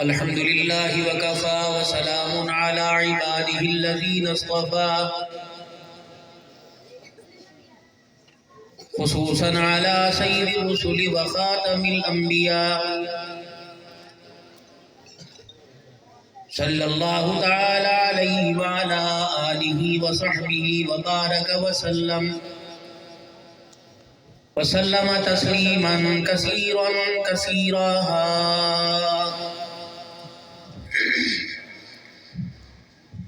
الحمد لله وكفى وسلام على عباده الذين اصطفى خصوصا على سيد الرسل وخاتم الأنبياء صلى الله تعالى عليه وعلى آله وصحبه وبارك وسلم تسليما كثيرا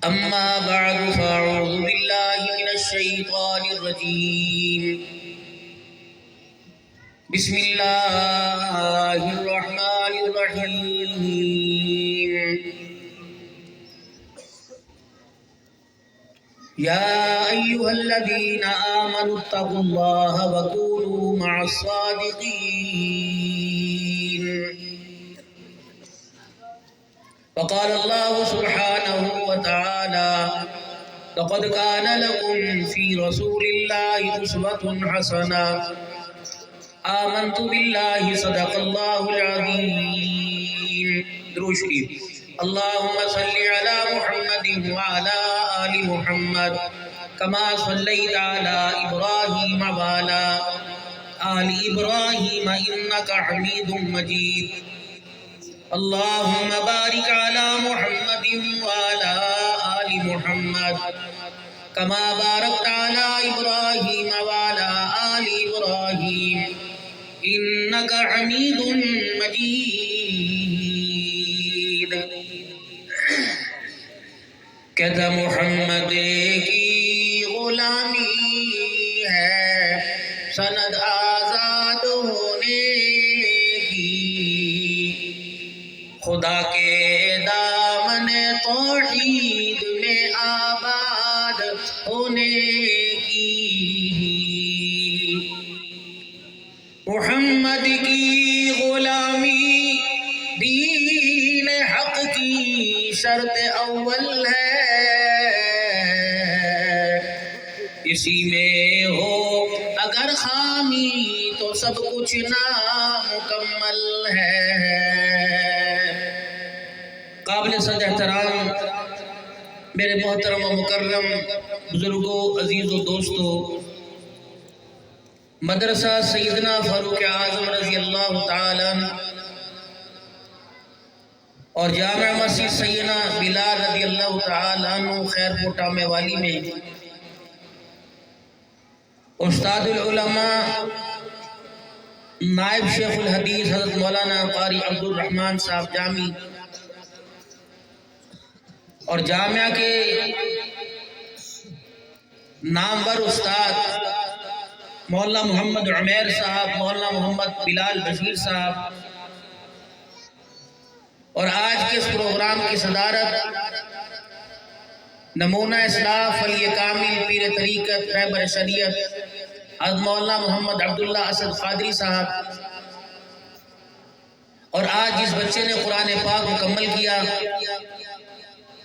أما بعد فأعوذ بالله من الشيطان الرجيم بسم الله الرحمن الرحيم يا أيها الذين آمنوا اتقوا الله وكونوا مع الصادقين وقال الله سبحانه وتعالى لقد كان لكم في رسول الله أسوة حسنة آمنت بالله صدق الله العظيم درود شریف اللهم صل على محمد وعلى آل محمد كما صليت على إبراهيم وعلى آل إبراهيم إنك حميد مجيد اللهم بارك على محمد وعلى آل محمد كما باركت على إبراهيم وعلى آل إبراهيم إنك حميد مجيد کہتا محمد کی غلامی ہے سند آزاد ہونے کی خدا کے دامن توحید میں آباد ہونے کی محمد کی غلامی دین حق کی شرط اول ہے اسی میں ہو اگر خامی تو سب کچھ نامکمل ہے قابل صد احترام میرے محترم و مکرم بزرگوں عزیز و دوستوں مدرسہ سیدنا فاروق اعظم رضی اللہ تعالیٰ اور جامع مسجد سیدنا بلال رضی اللہ تعالیٰ عنہ خیر کوٹہ میں والی میں استاد العلماء نائب شیخ الحدیث حضرت مولانا قاری عبد الرحمن صاحب جامی اور جامعہ کے نامور استاد مولانا محمد عمیر صاحب مولانا محمد بلال بشیر صاحب اور آج کے اس پروگرام کی صدارت نمونہ اصلاح ولی کامل پیر طریقت رہبر شریعت حضرت مولانا محمد عبداللہ اسد قادری صاحب اور آج جس بچے نے قرآن پاک مکمل کیا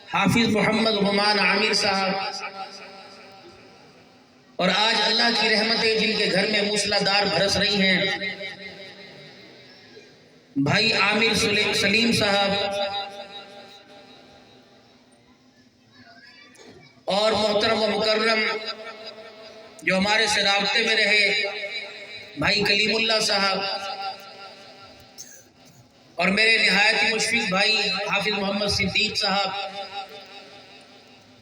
حافظ محمد غمان عامر صاحب اور آج اللہ کی رحمتیں جن کے گھر میں موسلادھار برس رہی ہیں بھائی عامر سلیم صاحب اور محترم و مکرم جو ہمارے سے رابطے میں رہے بھائی کلیم اللہ صاحب اور میرے نہایت مشفق بھائی حافظ محمد صدیق صاحب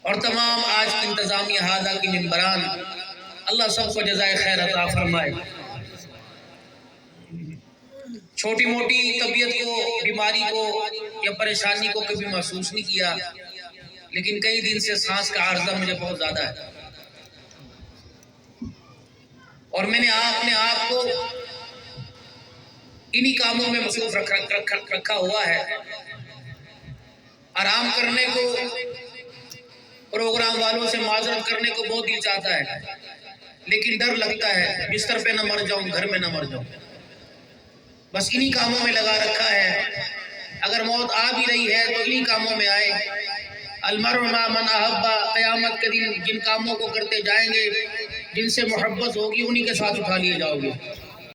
اور تمام آج کی انتظامیہ ہادہ کی ممبران اللہ سب کو جزائے خیر عطا فرمائے چھوٹی موٹی طبیعت کو بیماری کو یا پریشانی کو کبھی محسوس نہیں کیا لیکن کئی دن سے سانس کا عارضہ مجھے بہت زیادہ ہے اور میں نے اپنے آپ کو انہی کاموں میں مصروف رکھا ہوا ہے آرام کرنے کو پروگرام والوں سے معذرت کرنے کو بہت دل چاہتا ہے لیکن ڈر لگتا ہے بستر پہ نہ مر جاؤں گھر میں نہ مر جاؤں بس انہی کاموں میں لگا رکھا ہے اگر موت آ بھی رہی ہے تو انہی کاموں میں آئے المرء مع من احب قیامت کے دن جن کاموں کو کرتے جائیں گے جن سے محبت ہوگی انہی کے ساتھ اٹھا لیے جاؤ گے